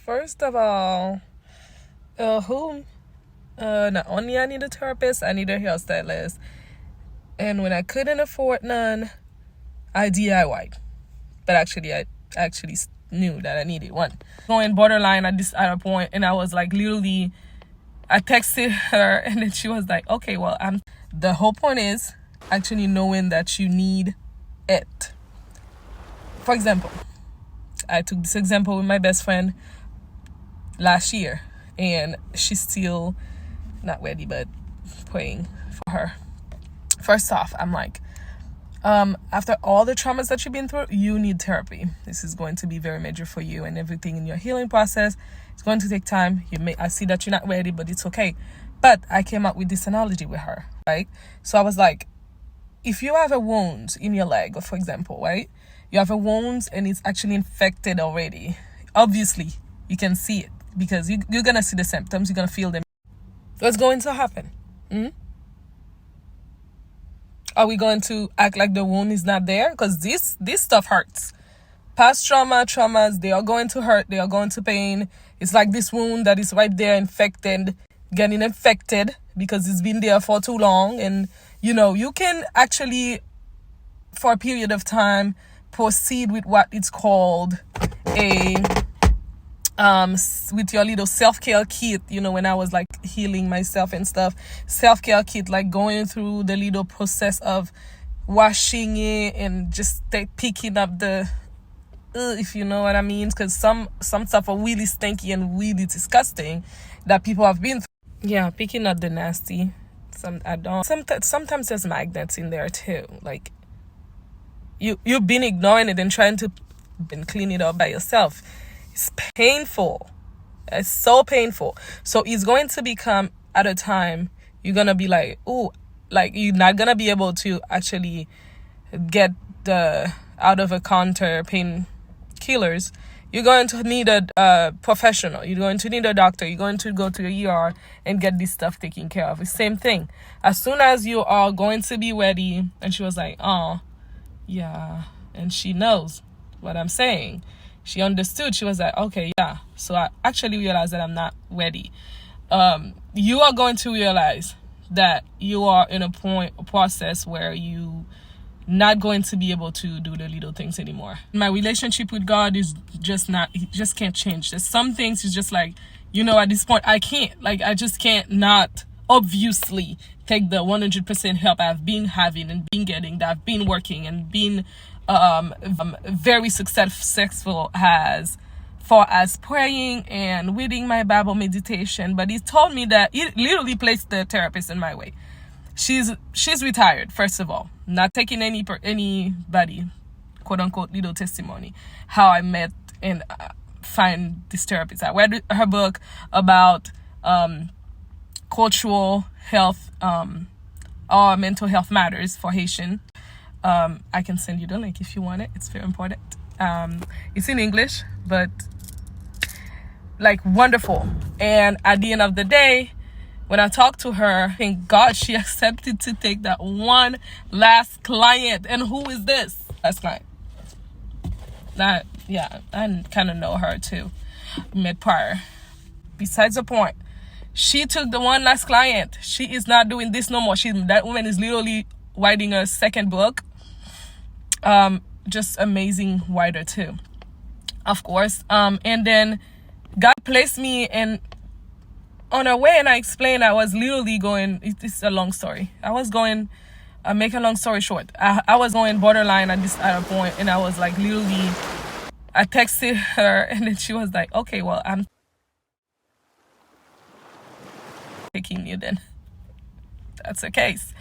First of all, not only I need a therapist, I need a hairstylist. And when I couldn't afford none, I DIY'd. But I actually knew that I needed one. Going borderline at a point, and I was like, literally, I texted her, and then she was like, okay, well, the whole point is actually knowing that you need it. For example, I took this example with my best friend last year, and she's still not ready, but praying for her. First off, I'm like, after all the traumas that you've been through, you need therapy. This is going to be very major for you, and everything in your healing process is going to take time. I see that you're not ready, but it's okay. But I came up with this analogy with her, right? So I was like, if you have a wound in your leg, for example, right? You have a wound and it's actually infected already. Obviously, you can see it because you're going to see the symptoms. You're going to feel them. What's going to happen? Are we going to act like the wound is not there? Because this stuff hurts. Past traumas, they are going to hurt. They are going to pain. It's like this wound that is right there infected, getting infected because it's been there for too long. And, you can actually, for a period of time, proceed with what it's called with your little self-care kit, when I was like healing myself and stuff, self-care kit, like going through the little process of washing it and just picking up the if you know what I mean, because some stuff are really stinky and really disgusting that people have been through. Yeah, picking up the nasty. Sometimes there's magnets in there too, like you've been ignoring it and trying to clean it up by yourself. It's painful. It's so painful. So it's going to become, at a time, you're going to be like, oh, like you're not going to be able to actually get the out-of-a-counter pain killers. You're going to need a professional. You're going to need a doctor. You're going to go to the ER and get this stuff taken care of. It's the same thing. As soon as you are going to be ready, and she was like, oh, yeah. And she knows what I'm saying. She understood. She was like, okay, yeah. So I actually realized that I'm not ready. You are going to realize that you are in a process where you not going to be able to do the little things anymore. My relationship with God is just can't change. There's some things it's just like, at this point I can't. Like, I just can't not obviously take the 100% help I've been having and been getting, that I've been working and been very successful as far as praying and reading my Bible meditation. But he told me that he literally placed the therapist in my way. She's retired, first of all, not taking anybody, quote unquote, little testimony, how I met and find this therapist. I read her book about cultural health or mental health matters for Haitian. I can send you the link if you want it. It's very important. It's in English, but like wonderful. And at the end of the day, when I talked to her, thank God she accepted to take that one last client. And who is this last client? I kind of know her too. Met prior. Besides the point, she took the one last client. She is not doing this no more. That woman is literally writing a second book. Just amazing writer too, of course. And then God placed me on her way, and I explained I was literally going, it's a long story. I was going, make a long story short, I was going borderline at a point, and I was like literally, I texted her, and then she was like, okay, well, I'm taking you then. That's the case.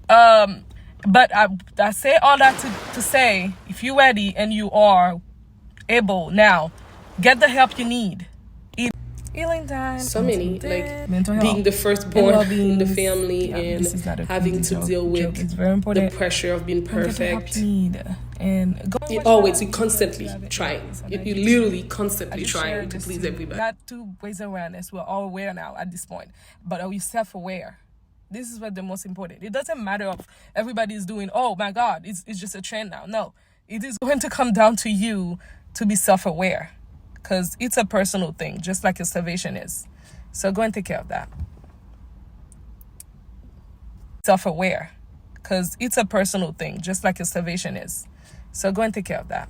But I say all that to say, if you're ready and you are able now, get the help you need. Healing time. So many, like being the firstborn in the family and having to deal with the pressure of being perfect. And you constantly trying. You literally constantly trying to please everybody. Not to raise awareness. We're all aware now at this point. But are we self-aware? This is what the most important. It doesn't matter if everybody's doing, oh my God, it's just a trend now. No, it is going to come down to you to be self-aware. because it's a personal thing, just like your salvation is. So go and take care of that. Self-aware, because it's a personal thing, just like your salvation is. So go and take care of that.